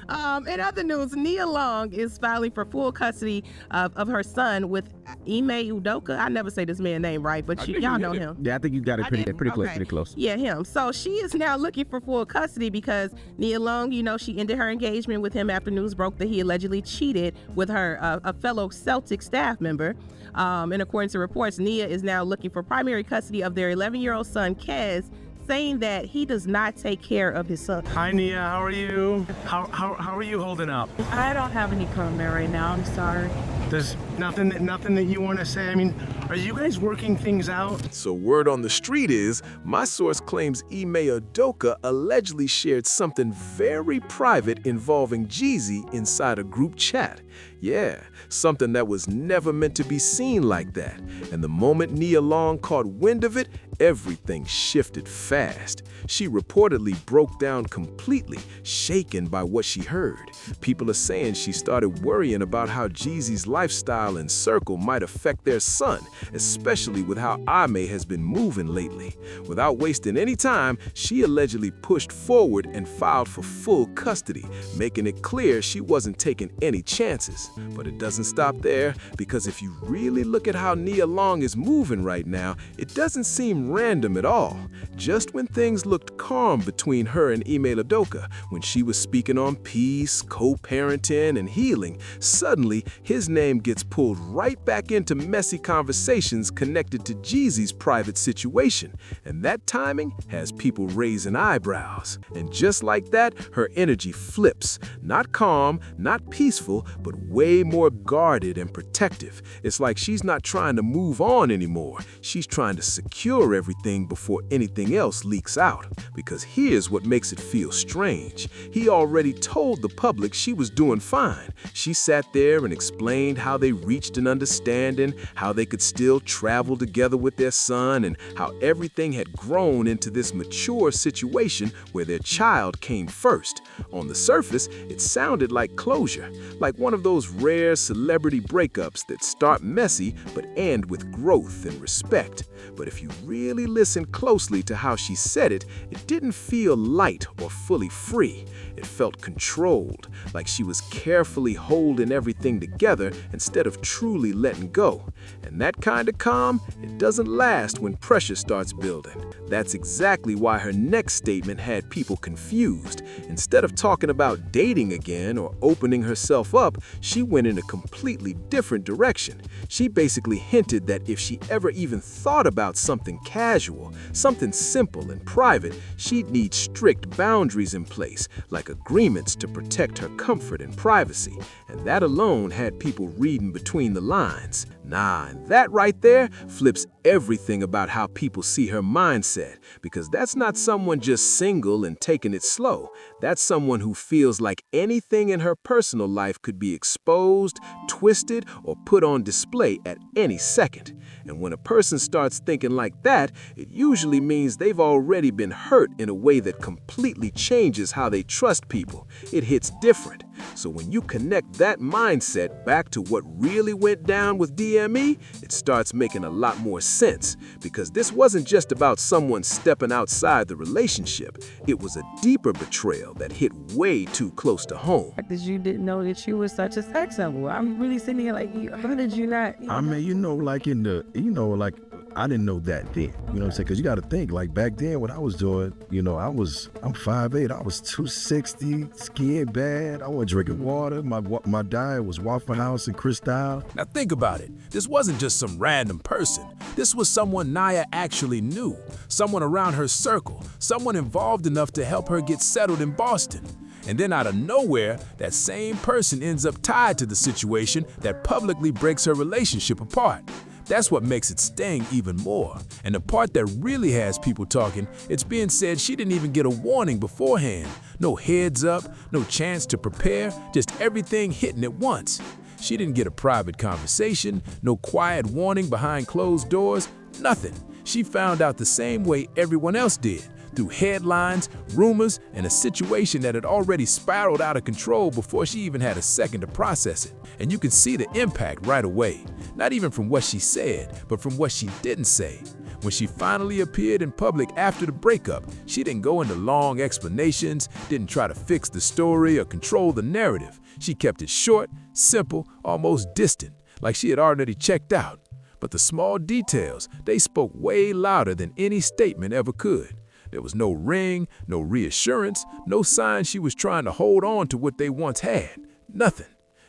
In other news, Nia Long is filing for full custody of her son with Ime Udoka. I never say this man's name right, but y'all know him. Yeah, I think you got it pretty close. Yeah, him. So she is now looking for full custody because Nia Long, she ended her engagement with him after news broke that he allegedly cheated with her, a fellow Celtic staff member. And according to reports, Nia is now looking for primary custody of their 11-year-old son, Kez, saying that he does not take care of his son. Hi Nia, how are you? How are you holding up? I don't have any comment right now, I'm sorry. There's nothing that you want to say? I mean, are you guys working things out? So word on the street is, my source claims Ime Udoka allegedly shared something very private involving Jeezy inside a group chat. Yeah, something that was never meant to be seen like that. And the moment Nia Long caught wind of it, everything shifted fast. She reportedly broke down completely, shaken by what she heard. People are saying she started worrying about how Jeezy's lifestyle and circle might affect their son, especially with how Ime has been moving lately. Without wasting any time, she allegedly pushed forward and filed for full custody, making it clear she wasn't taking any chances. But it doesn't stop there, because if you really look at how Nia Long is moving right now, it doesn't seem random at all. Just when things looked calm between her and Ime Udoka, when she was speaking on peace, co-parenting, and healing, suddenly his name gets pulled right back into messy conversations connected to Jeezy's private situation. And that timing has people raising eyebrows. And just like that, her energy flips. Not calm, not peaceful, but way more guarded and protective. It's like she's not trying to move on anymore. She's trying to secure everything before anything else leaks out. Because here's what makes it feel strange. He already told the public she was doing fine. She sat there and explained how they reached an understanding, how they could still travel together with their son, and how everything had grown into this mature situation where their child came first. On the surface, it sounded like closure, like one of those rare celebrity breakups that start messy but end with growth and respect. But if you really listen closely to how she said it, it didn't feel light or fully free. It felt controlled, like she was carefully holding everything together instead of truly letting go. And that kind of calm, it doesn't last when pressure starts building. That's exactly why her next statement had people confused. Instead of talking about dating again or opening herself up, she went in a completely different direction. She basically hinted that if she ever even thought about something casual, something simple and private, she'd need strict boundaries in place, like agreements to protect her comfort and privacy. And that alone had people reading between the lines. And that right there flips everything about how people see her mindset, because that's not someone just single and taking it slow. That's someone who feels like anything in her personal life could be exposed, twisted, or put on display at any second. And when a person starts thinking like that, it usually means they've already been hurt in a way that completely changes how they trust people. It hits different. So when you connect that mindset back to what really went down with DME, it starts making a lot more sense, because this wasn't just about someone stepping outside the relationship. It was a deeper betrayal that hit way too close to home. Because you didn't know that you were such a sex symbol. I'm really sitting here like, how did you not? I mean, I didn't know that then, you know what I'm saying? Because you got to think, like back then what I was doing, I'm 5'8", I was 260, skin bad, I wasn't drinking water, my diet was Waffle House and Cristal. Now think about it. This wasn't just some random person. This was someone Nia actually knew, someone around her circle, someone involved enough to help her get settled in Boston. And then out of nowhere, that same person ends up tied to the situation that publicly breaks her relationship apart. That's what makes it sting even more. And the part that really has people talking, it's being said she didn't even get a warning beforehand. No heads up, no chance to prepare, just everything hitting at once. She didn't get a private conversation, no quiet warning behind closed doors, nothing. She found out the same way everyone else did, through headlines, rumors, and a situation that had already spiraled out of control before she even had a second to process it. And you can see the impact right away, not even from what she said, but from what she didn't say. When she finally appeared in public after the breakup, she didn't go into long explanations, didn't try to fix the story or control the narrative. She kept it short, simple, almost distant, like she had already checked out. But the small details, they spoke way louder than any statement ever could. There was no ring, no reassurance, no sign she was trying to hold on to what they once had. Nothing.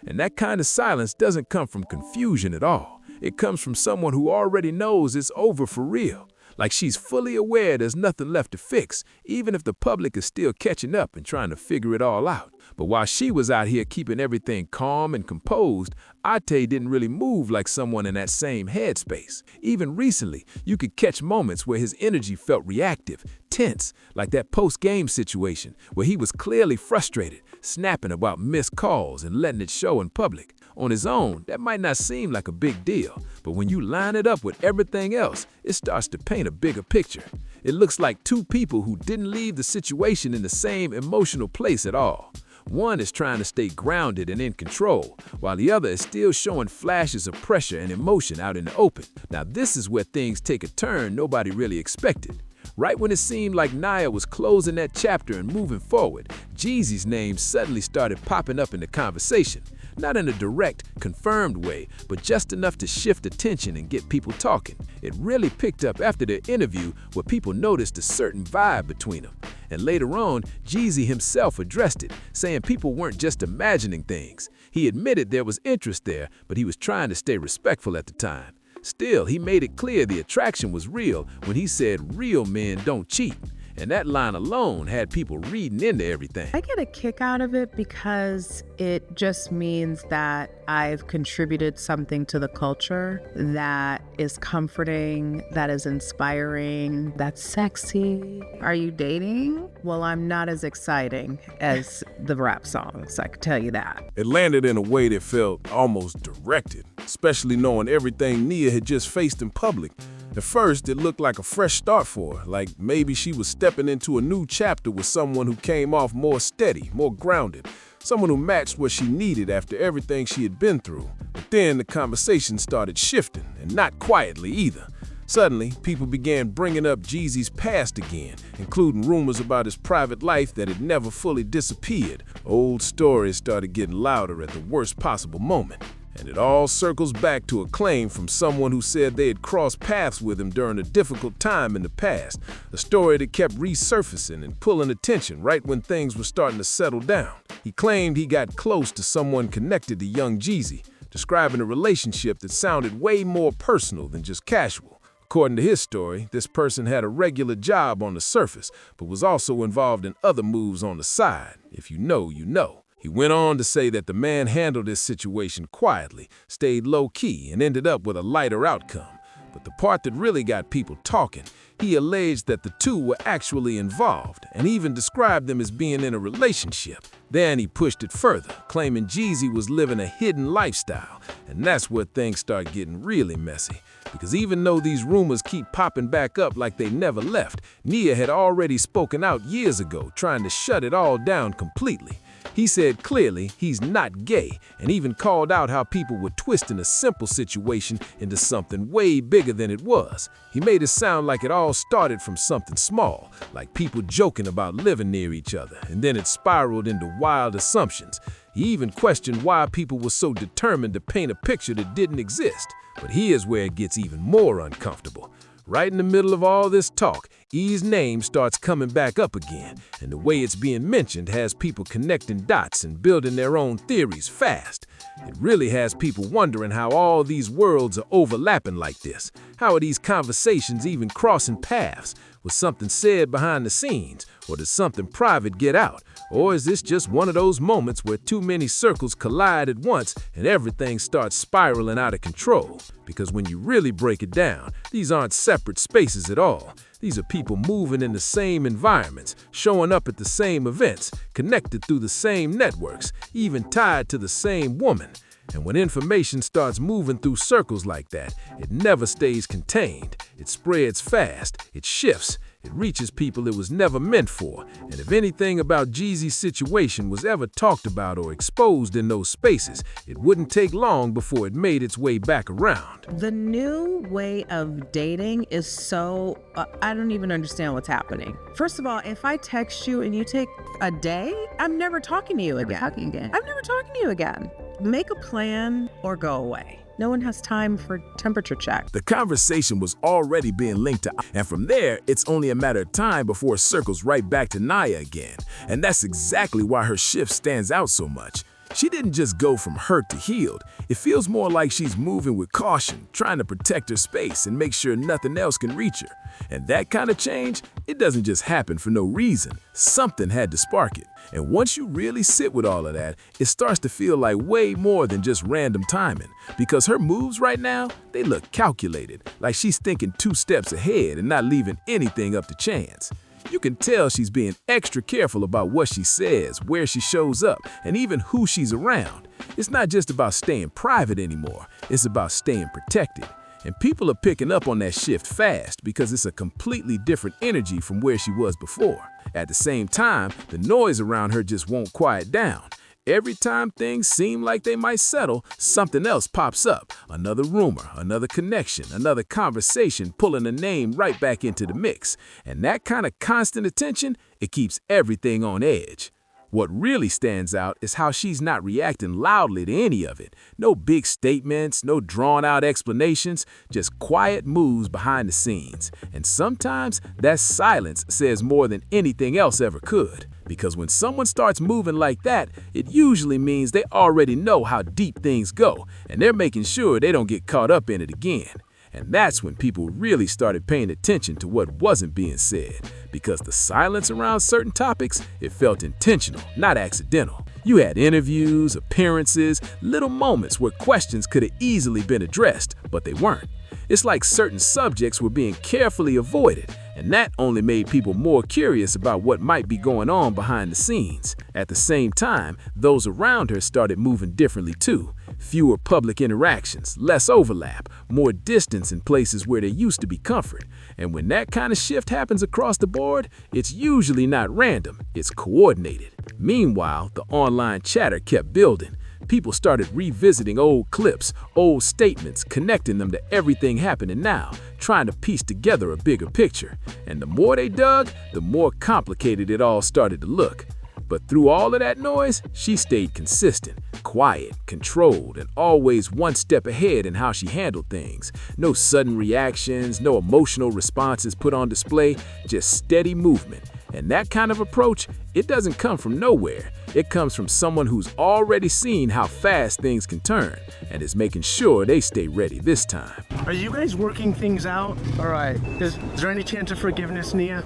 And that kind of silence doesn't come from confusion at all. It comes from someone who already knows it's over for real. Like she's fully aware there's nothing left to fix, even if the public is still catching up and trying to figure it all out. But while she was out here keeping everything calm and composed, Ate didn't really move like someone in that same headspace. Even recently, you could catch moments where his energy felt reactive, tense, like that post-game situation where he was clearly frustrated, snapping about missed calls and letting it show in public. On his own, that might not seem like a big deal, but when you line it up with everything else, it starts to paint a bigger picture. It looks like two people who didn't leave the situation in the same emotional place at all. One is trying to stay grounded and in control, while the other is still showing flashes of pressure and emotion out in the open. Now this is where things take a turn nobody really expected. Right when it seemed like Nia was closing that chapter and moving forward, Jeezy's name suddenly started popping up in the conversation. Not in a direct, confirmed way, but just enough to shift attention and get people talking. It really picked up after the interview where people noticed a certain vibe between them. And later on, Jeezy himself addressed it, saying people weren't just imagining things. He admitted there was interest there, but he was trying to stay respectful at the time. Still, he made it clear the attraction was real when he said real men don't cheat. And that line alone had people reading into everything. I get a kick out of it because it just means that I've contributed something to the culture that is comforting, that is inspiring, that's sexy. Are you dating? Well, I'm not as exciting as the rap songs, I can tell you that. It landed in a way that felt almost directed, especially knowing everything Nia had just faced in public. At first, it looked like a fresh start for her, like maybe she was stepping into a new chapter with someone who came off more steady, more grounded, someone who matched what she needed after everything she had been through. But then the conversation started shifting, and not quietly either. Suddenly, people began bringing up Jeezy's past again, including rumors about his private life that had never fully disappeared. Old stories started getting louder at the worst possible moment. And it all circles back to a claim from someone who said they had crossed paths with him during a difficult time in the past, a story that kept resurfacing and pulling attention right when things were starting to settle down. He claimed he got close to someone connected to young Jeezy, describing a relationship that sounded way more personal than just casual. According to his story, this person had a regular job on the surface, but was also involved in other moves on the side. If you know, you know. He went on to say that the man handled this situation quietly, stayed low-key, and ended up with a lighter outcome. But the part that really got people talking, he alleged that the two were actually involved, and even described them as being in a relationship. Then he pushed it further, claiming Jeezy was living a hidden lifestyle, and that's where things start getting really messy. Because even though these rumors keep popping back up like they never left, Nia had already spoken out years ago, trying to shut it all down completely. He said clearly he's not gay, and even called out how people were twisting a simple situation into something way bigger than it was. He made it sound like it all started from something small, like people joking about living near each other, and then it spiraled into wild assumptions. He even questioned why people were so determined to paint a picture that didn't exist. But here's where it gets even more uncomfortable. Right in the middle of all this talk, E's name starts coming back up again, and the way it's being mentioned has people connecting dots and building their own theories fast. It really has people wondering how all these worlds are overlapping like this. How are these conversations even crossing paths? Was something said behind the scenes, or did something private get out? Or is this just one of those moments where too many circles collide at once and everything starts spiraling out of control? Because when you really break it down, these aren't separate spaces at all. These are people moving in the same environments, showing up at the same events, connected through the same networks, even tied to the same woman. And when information starts moving through circles like that, it never stays contained. It spreads fast, it shifts, It reaches people it was never meant for, and if anything about Jeezy's situation was ever talked about or exposed in those spaces, it wouldn't take long before it made its way back around. The new way of dating is so, I don't even understand what's happening. First of all, if I text you and you take a day, I'm never talking to you again. I'm never talking to you again. Make a plan or go away. No one has time for temperature check. The conversation was already being linked to, and from there, it's only a matter of time before it circles right back to Nia again. And that's exactly why her shift stands out so much. She didn't just go from hurt to healed. It feels more like she's moving with caution, trying to protect her space and make sure nothing else can reach her. And that kind of change, it doesn't just happen for no reason. Something had to spark it. And once you really sit with all of that, it starts to feel like way more than just random timing. Because her moves right now, they look calculated, like she's thinking 2 steps ahead and not leaving anything up to chance. You can tell she's being extra careful about what she says, where she shows up, and even who she's around. It's not just about staying private anymore, it's about staying protected. And people are picking up on that shift fast because it's a completely different energy from where she was before. At the same time, the noise around her just won't quiet down. Every time things seem like they might settle, something else pops up. Another rumor, another connection, another conversation pulling a name right back into the mix. And that kind of constant attention, it keeps everything on edge. What really stands out is how she's not reacting loudly to any of it. No big statements, no drawn-out explanations, just quiet moves behind the scenes. And sometimes that silence says more than anything else ever could. Because when someone starts moving like that, it usually means they already know how deep things go, and they're making sure they don't get caught up in it again. And that's when people really started paying attention to what wasn't being said, because the silence around certain topics, it felt intentional, not accidental. You had interviews, appearances, little moments where questions could have easily been addressed, but they weren't. It's like certain subjects were being carefully avoided, and that only made people more curious about what might be going on behind the scenes. At the same time, those around her started moving differently too. Fewer public interactions, less overlap, more distance in places where there used to be comfort. And when that kind of shift happens across the board, it's usually not random, it's coordinated. Meanwhile, the online chatter kept building. People started revisiting old clips, old statements, connecting them to everything happening now, trying to piece together a bigger picture. And the more they dug, the more complicated it all started to look. But through all of that noise, she stayed consistent, quiet, controlled, and always one step ahead in how she handled things. No sudden reactions, no emotional responses put on display, just steady movement. And that kind of approach, it doesn't come from nowhere. It comes from someone who's already seen how fast things can turn and is making sure they stay ready this time. Are you guys working things out? All right. Is there any chance of forgiveness, Nia?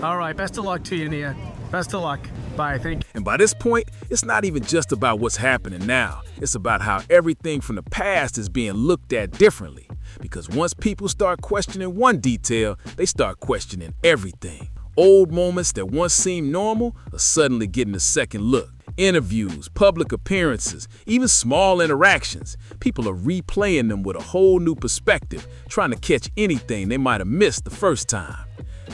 All right. Best of luck to you, Nia. Best of luck. Bye. Thank you. And by this point, it's not even just about what's happening now. It's about how everything from the past is being looked at differently. Because once people start questioning one detail, they start questioning everything. Old moments that once seemed normal are suddenly getting a second look. Interviews, public appearances, even small interactions. People are replaying them with a whole new perspective, trying to catch anything they might have missed the first time.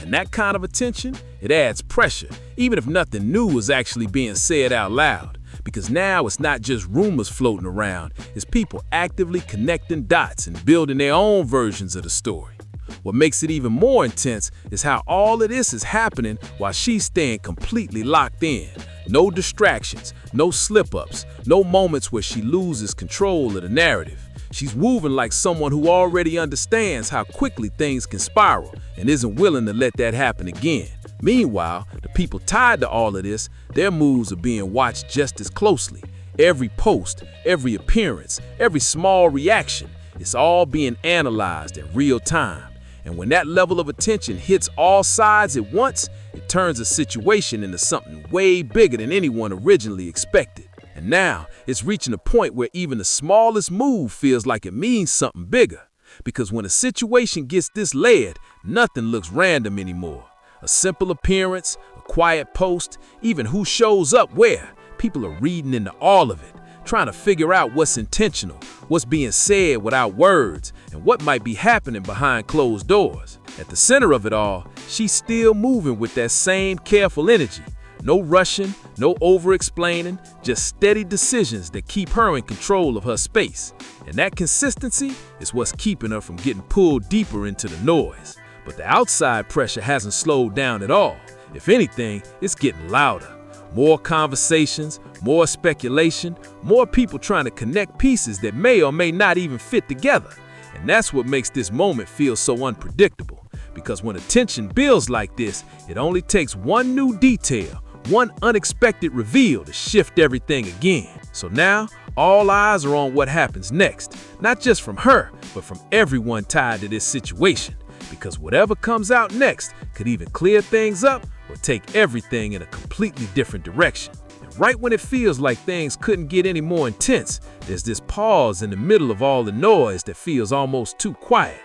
And that kind of attention, it adds pressure, even if nothing new was actually being said out loud. Because now it's not just rumors floating around, it's people actively connecting dots and building their own versions of the story. What makes it even more intense is how all of this is happening while she's staying completely locked in. No distractions, no slip-ups, no moments where she loses control of the narrative. She's moving like someone who already understands how quickly things can spiral and isn't willing to let that happen again. Meanwhile, the people tied to all of this, their moves are being watched just as closely. Every post, every appearance, every small reaction, it's all being analyzed in real time. And when that level of attention hits all sides at once, it turns a situation into something way bigger than anyone originally expected. And now, it's reaching a point where even the smallest move feels like it means something bigger. Because when a situation gets this layered, nothing looks random anymore. A simple appearance, a quiet post, even who shows up where, people are reading into all of it, trying to figure out what's intentional, what's being said without words, and what might be happening behind closed doors. At the center of it all, she's still moving with that same careful energy. No rushing, no over-explaining, just steady decisions that keep her in control of her space. And that consistency is what's keeping her from getting pulled deeper into the noise. But the outside pressure hasn't slowed down at all. If anything, it's getting louder. More conversations, more speculation, more people trying to connect pieces that may or may not even fit together. And that's what makes this moment feel so unpredictable. Because when attention builds like this, it only takes one new detail, one unexpected reveal to shift everything again. So now, all eyes are on what happens next, not just from her, but from everyone tied to this situation. Because whatever comes out next could either clear things up or take everything in a completely different direction. And right when it feels like things couldn't get any more intense, there's this pause in the middle of all the noise that feels almost too quiet.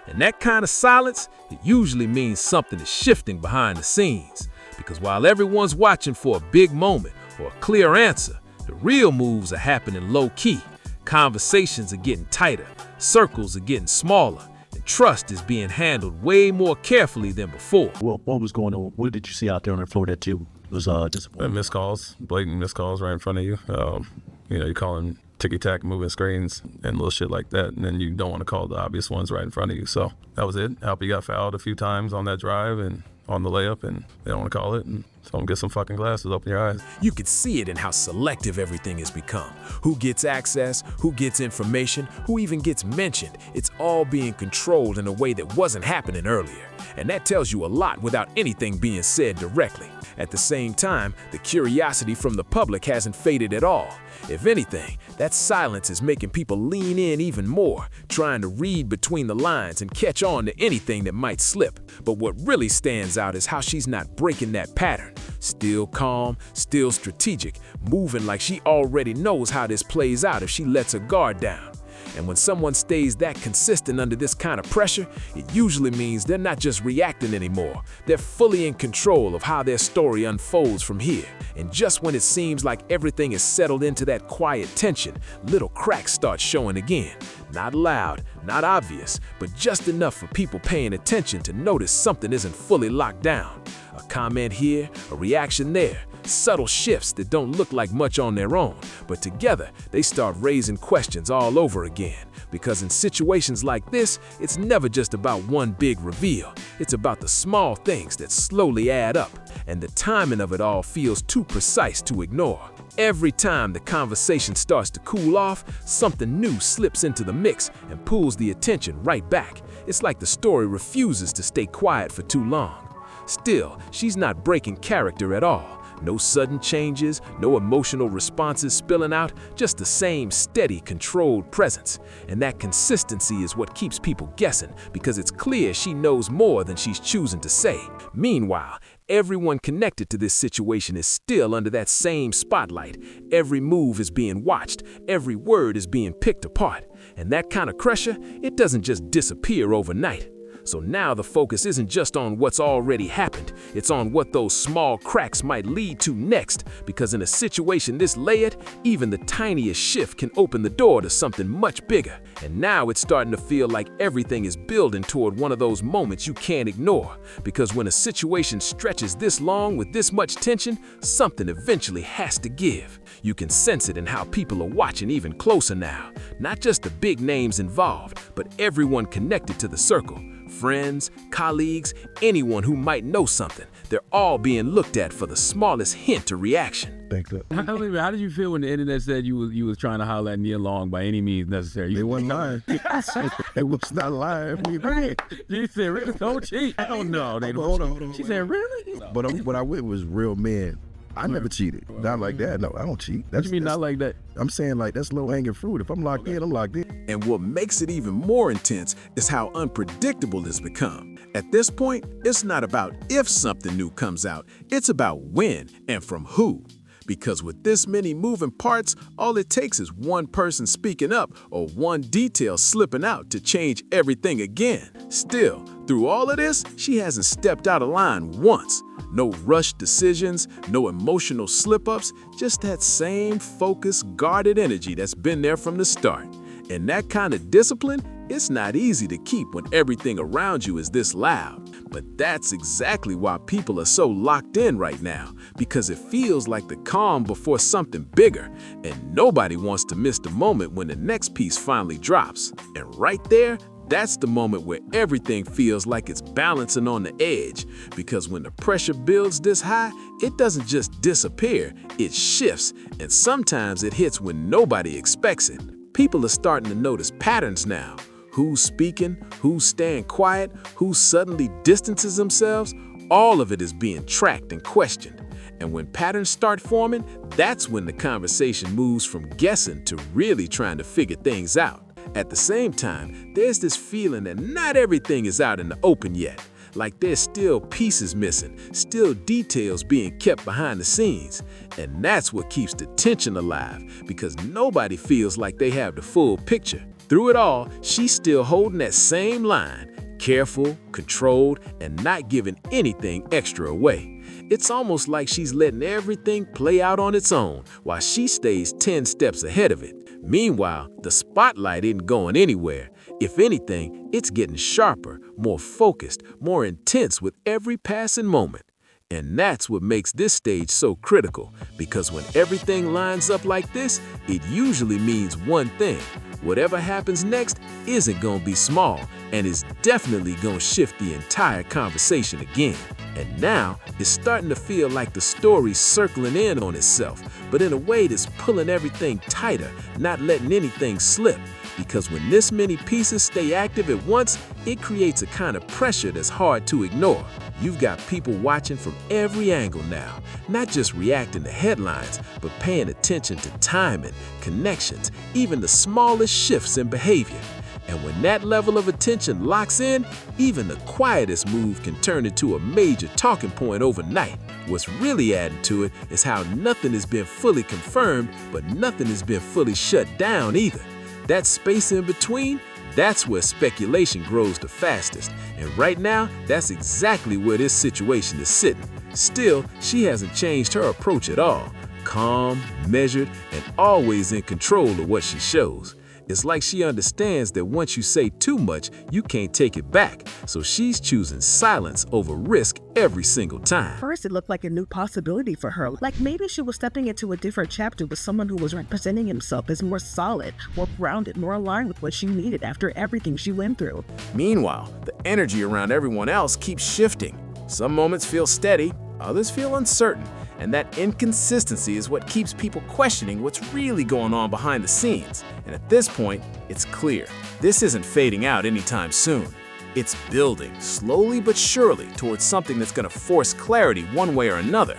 And that kind of silence, it usually means something is shifting behind the scenes. Because while everyone's watching for a big moment or a clear answer, the real moves are happening low-key. Conversations are getting tighter, circles are getting smaller, and trust is being handled way more carefully than before. Well, what was going on? What did you see out there on the floor that you was disappointed? Missed calls, blatant missed calls right in front of you. You're calling ticky-tack, moving screens, and little shit like that, and then you don't want to call the obvious ones right in front of you. So that was it. Alpy got fouled a few times on that drive and on the layup, and they don't want to call it. And so get some fucking glasses, open your eyes. You could see it in how selective everything has become. Who gets access, who gets information, who even gets mentioned. It's all being controlled in a way that wasn't happening earlier. And that tells you a lot without anything being said directly. At the same time, the curiosity from the public hasn't faded at all. If anything, that silence is making people lean in even more, trying to read between the lines and catch on to anything that might slip. But what really stands out is how she's not breaking that pattern. Still calm, still strategic, moving like she already knows how this plays out if she lets her guard down. And when someone stays that consistent under this kind of pressure, it usually means they're not just reacting anymore. They're fully in control of how their story unfolds from here. And just when it seems like everything is settled into that quiet tension, little cracks start showing again. Not loud, not obvious, but just enough for people paying attention to notice something isn't fully locked down. A comment here, a reaction there. Subtle shifts that don't look like much on their own, but together they start raising questions all over again. Because in situations like this, it's never just about one big reveal. It's about the small things that slowly add up, and the timing of it all feels too precise to ignore. Every time the conversation starts to cool off, something new slips into the mix and pulls the attention right back. It's like the story refuses to stay quiet for too long. Still, she's not breaking character at all. No sudden changes, no emotional responses spilling out, just the same steady, controlled presence. And that consistency is what keeps people guessing, because it's clear she knows more than she's choosing to say. Meanwhile, everyone connected to this situation is still under that same spotlight. Every move is being watched, every word is being picked apart. And that kind of pressure, it doesn't just disappear overnight. So now the focus isn't just on what's already happened, it's on what those small cracks might lead to next, because in a situation this layered, even the tiniest shift can open the door to something much bigger. And now it's starting to feel like everything is building toward one of those moments you can't ignore, because when a situation stretches this long with this much tension, something eventually has to give. You can sense it in how people are watching even closer now, not just the big names involved, but everyone connected to the circle. Friends, colleagues, anyone who might know something. They're all being looked at for the smallest hint of reaction. How did you feel when the internet said you was trying to holler at Nia Long by any means necessary? They wasn't lying. It was not lying. She said, really? Don't cheat. I don't know. Hold on. She said, really? But what I went was real men. I never cheated. Not like that. No, I don't cheat. What you mean not like that? I'm saying like that's low-hanging fruit. If I'm locked in, I'm locked in. And what makes it even more intense is how unpredictable it's become. At this point, it's not about if something new comes out, it's about when and from who. Because with this many moving parts, all it takes is one person speaking up or one detail slipping out to change everything again. Still, through all of this, she hasn't stepped out of line once. No rushed decisions, no emotional slip-ups, just that same focused, guarded energy that's been there from the start. And that kind of discipline, it's not easy to keep when everything around you is this loud. But that's exactly why people are so locked in right now, because it feels like the calm before something bigger, and nobody wants to miss the moment when the next piece finally drops. And right there, that's the moment where everything feels like it's balancing on the edge, because when the pressure builds this high, it doesn't just disappear, it shifts, and sometimes it hits when nobody expects it. People are starting to notice patterns now. Who's speaking, who's staying quiet, who suddenly distances themselves, all of it is being tracked and questioned. And when patterns start forming, that's when the conversation moves from guessing to really trying to figure things out. At the same time, there's this feeling that not everything is out in the open yet. Like there's still pieces missing, still details being kept behind the scenes. And that's what keeps the tension alive, because nobody feels like they have the full picture. Through it all, she's still holding that same line, careful, controlled, and not giving anything extra away. It's almost like she's letting everything play out on its own while she stays 10 steps ahead of it. Meanwhile, the spotlight isn't going anywhere. If anything, it's getting sharper, more focused, more intense with every passing moment. And that's what makes this stage so critical, because when everything lines up like this, it usually means one thing. Whatever happens next isn't going to be small, and is definitely going to shift the entire conversation again. And now, it's starting to feel like the story's circling in on itself, but in a way that's pulling everything tighter, not letting anything slip. Because when this many pieces stay active at once, it creates a kind of pressure that's hard to ignore. You've got people watching from every angle now, not just reacting to headlines, but paying attention to timing, connections, even the smallest shifts in behavior. And when that level of attention locks in, even the quietest move can turn into a major talking point overnight. What's really adding to it is how nothing has been fully confirmed, but nothing has been fully shut down either. That space in between, that's where speculation grows the fastest. And right now, that's exactly where this situation is sitting. Still, she hasn't changed her approach at all. Calm, measured, and always in control of what she shows. It's like she understands that once you say too much, you can't take it back. So she's choosing silence over risk every single time. First, it looked like a new possibility for her. Like maybe she was stepping into a different chapter with someone who was representing himself as more solid, more grounded, more aligned with what she needed after everything she went through. Meanwhile, the energy around everyone else keeps shifting. Some moments feel steady, others feel uncertain. And that inconsistency is what keeps people questioning what's really going on behind the scenes. And at this point, it's clear. This isn't fading out anytime soon. It's building, slowly but surely, towards something that's going to force clarity one way or another.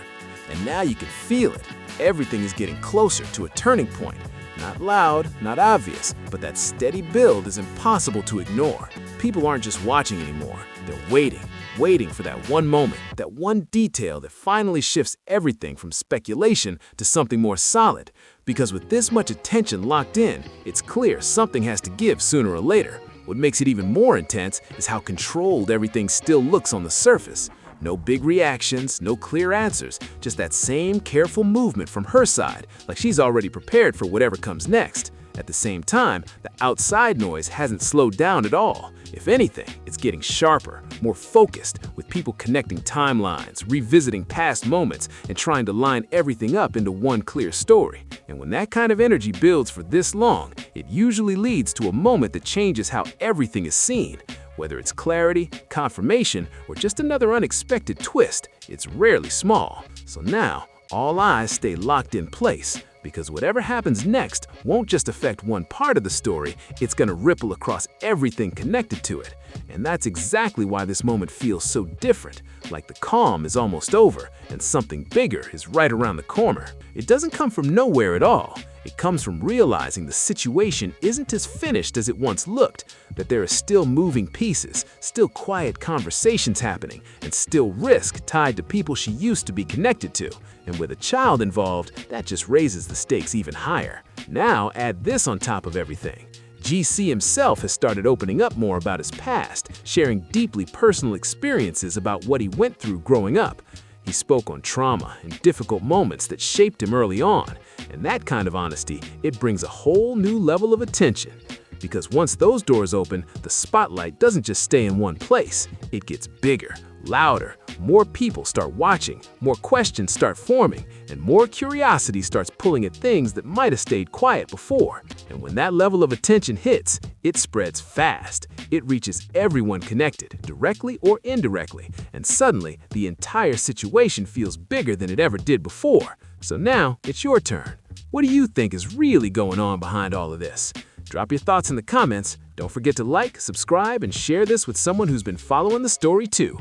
And now you can feel it. Everything is getting closer to a turning point. Not loud, not obvious, but that steady build is impossible to ignore. People aren't just watching anymore. They're waiting for that one moment, that one detail that finally shifts everything from speculation to something more solid. Because with this much attention locked in, it's clear something has to give sooner or later. What makes it even more intense is how controlled everything still looks on the surface. No big reactions, no clear answers, just that same careful movement from her side, like she's already prepared for whatever comes next. At the same time, the outside noise hasn't slowed down at all. If anything, it's getting sharper, more focused, with people connecting timelines, revisiting past moments, and trying to line everything up into one clear story. And when that kind of energy builds for this long, it usually leads to a moment that changes how everything is seen. Whether it's clarity, confirmation, or just another unexpected twist, it's rarely small. So now, all eyes stay locked in place. Because whatever happens next won't just affect one part of the story, it's going to ripple across everything connected to it. And that's exactly why this moment feels so different, like the calm is almost over and something bigger is right around the corner. It doesn't come from nowhere at all. It comes from realizing the situation isn't as finished as it once looked, that there are still moving pieces, still quiet conversations happening, and still risk tied to people she used to be connected to. And with a child involved, that just raises the stakes even higher. Now add this on top of everything. Jeezy himself has started opening up more about his past, sharing deeply personal experiences about what he went through growing up. He spoke on trauma and difficult moments that shaped him early on, and that kind of honesty, it brings a whole new level of attention. Because once those doors open, the spotlight doesn't just stay in one place. It gets bigger, louder, more people start watching, more questions start forming, and more curiosity starts pulling at things that might have stayed quiet before. And when that level of attention hits, it spreads fast. It reaches everyone connected, directly or indirectly, and suddenly the entire situation feels bigger than it ever did before. So now it's your turn. What do you think is really going on behind all of this? Drop your thoughts in the comments. Don't forget to like, subscribe, and share this with someone who's been following the story too.